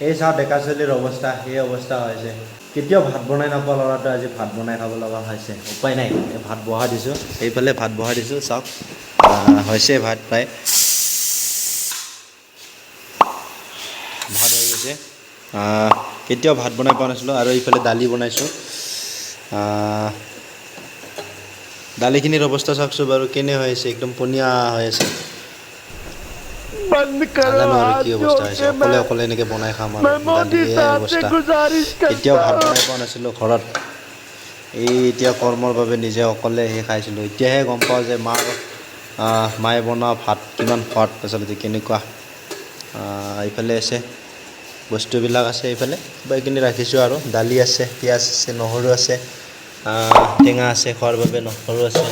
এই চাওঁ ডেকা ছোৱালীৰ অৱস্থা, এই অৱস্থা হৈছে। কেতিয়াও ভাত বনাই নাপোৱা ল'ৰাটোৱে আজি ভাত বনাই খাব লগা হৈছে। উপায় নাই, ভাত বহাই দিছোঁ, এইফালে ভাত বহাই দিছোঁ, চাওক হৈছে ভাত প্ৰায়। ভাত হৈ গৈছে। কেতিয়াও ভাত বনাই পোৱা নাছিলোঁ। আৰু এইফালে দালি বনাইছোঁ। দালিখিনিৰ অৱস্থা চাওকচোন বাৰু, কেনে হৈ আছে, একদম পনীয়া হৈ আছে। নাজানো আৰু কি অৱস্থা হৈছে, অকলে অকলে এনেকৈ বনাই খাম আৰু দালি, এয়াই অৱস্থা। কেতিয়াও ভাত বনাই পোৱা নাছিলোঁ ঘৰত। এই এতিয়া কৰ্মৰ বাবে নিজে অকলে খাইছিলোঁ। এতিয়াহে গম পাওঁ যে মায়ে বনোৱা ভাত কিমান সোৱাদ, আচলতে কেনেকুৱা। এইফালে আছে বস্তুবিলাক, আছে এইফালে কিবাকিনি ৰাখিছোঁ আৰু দালি আছে, পিঁয়াজ আছে, নহৰু আছে, টেঙা আছে, খোৱাৰ বাবে নহৰু আছে,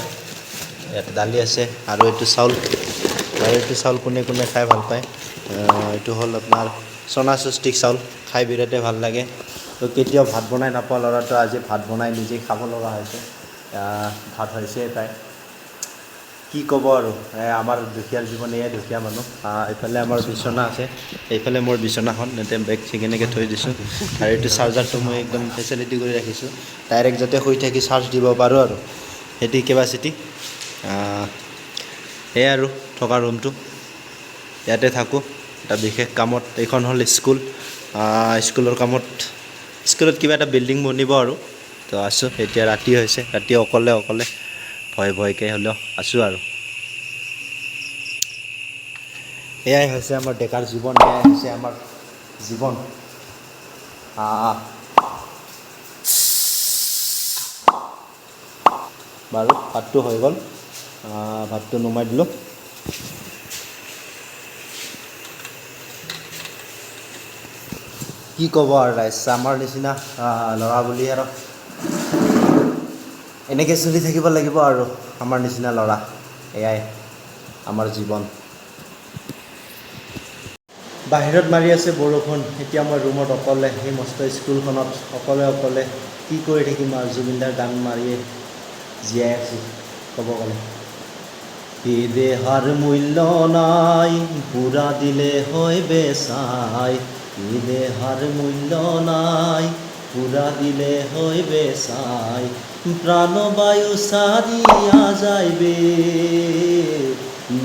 ইয়াত দালি আছে। আৰু এইটো চাউল, কোনে কোনে খাই ভাল পায়। এইটো হ'ল আপোনাৰ চনা ষষ্ঠিক চাউল, খাই বিৰাটেই ভাল লাগে। তো কেতিয়াও ভাত বনাই নাপোৱা ল'ৰাটো আজি ভাত বনাই নিজেই খাব লগা হৈছে। ভাত হৈছেই প্ৰায়। কি ক'ব আৰু, আমাৰ দুখীয়াৰ জীৱন, এয়াই দুখীয়া মানুহ। এইফালে আমাৰ বিচনা আছে, এইফালে মোৰ বিচনাখন, এতিয়া বেগ চেগেনেকৈ থৈ দিছোঁ। আৰু এইটো চাৰ্জাৰটো মই একদম ফেচিলিটি কৰি ৰাখিছোঁ, ডাইৰেক্ট যাতে শুই থাকি চাৰ্জ দিব পাৰোঁ আৰু সেইটো কেপাচিটি। সেয়াই আৰু থকা ৰুমটো, ইয়াতে থাকোঁ এটা বিশেষ কামত। এইখন হ'ল স্কুল, স্কুলৰ কামত, স্কুলত কিবা এটা বিল্ডিং বনিব আৰু। তো আছোঁ, এতিয়া ৰাতি হৈছে, ৰাতি অকলে অকলে ভয়কৈ হ'লেও আছোঁ আৰু। এয়াই হৈছে আমাৰ ডেকাৰ জীৱন, এয়াই হৈছে আমাৰ জীৱন। বাৰু ভাতটো হৈ গ'ল, ভাতটো নমাই দিলোঁ। কি ক'ব আৰু ৰাইজ, আমাৰ নিচিনা ল'ৰা বুলি আৰু এনেকৈ চলি থাকিব লাগিব আৰু। আমাৰ নিচিনা ল'ৰা, এয়াই আমাৰ জীৱন। বাহিৰত মাৰি আছে বৰষুণ, এতিয়া মই ৰুমত অকলে, সেই মস্ত স্কুলখনত অকলে অকলে কি কৰি থাকিম আৰু। জুবিনদাৰ গান মাৰিয়ে জীয়াই আছোঁ ক'ব গ'লে। এই দেহাৰ মূল্য নাই, পুৰা দিলে হয় বেচাই। এই দেহাৰ মূল্য নাই, পুৰা দিলে হয় বেচাই। প্ৰাণবায়ু সাৰিয়া যাইবে,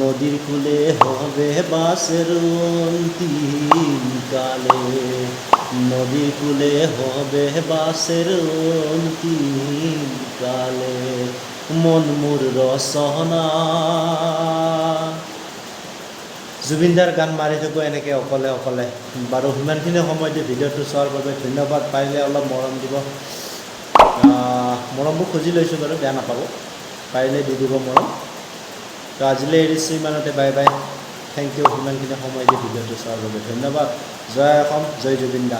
নদীৰ কূলে হবে বাসেৰ অন্তিম কালে। নদীৰ কূলে হবে বাসেৰ অন্তিম কালে। মন মোৰ ৰচনা। জুবিনদাৰ গান মাৰি থাকোঁ এনেকৈ অকলে অকলে। বাৰু সিমানখিনি সময় দি ভিডিঅ'টো চোৱাৰ বাবে ধন্যবাদ। পাৰিলে অলপ মৰম দিব, মৰমবোৰ খুজি লৈছোঁ বাৰু, বেয়া নাপাব। পাৰিলে দি দিব মৰম। তো আজিলৈ এৰিছোঁ ইমানতে, বাই বাই, থেংক ইউ। সিমানখিনি সময় দি ভিডিঅ'টো চোৱাৰ বাবে ধন্যবাদ। জয় অসম, জয় জুবিন দা।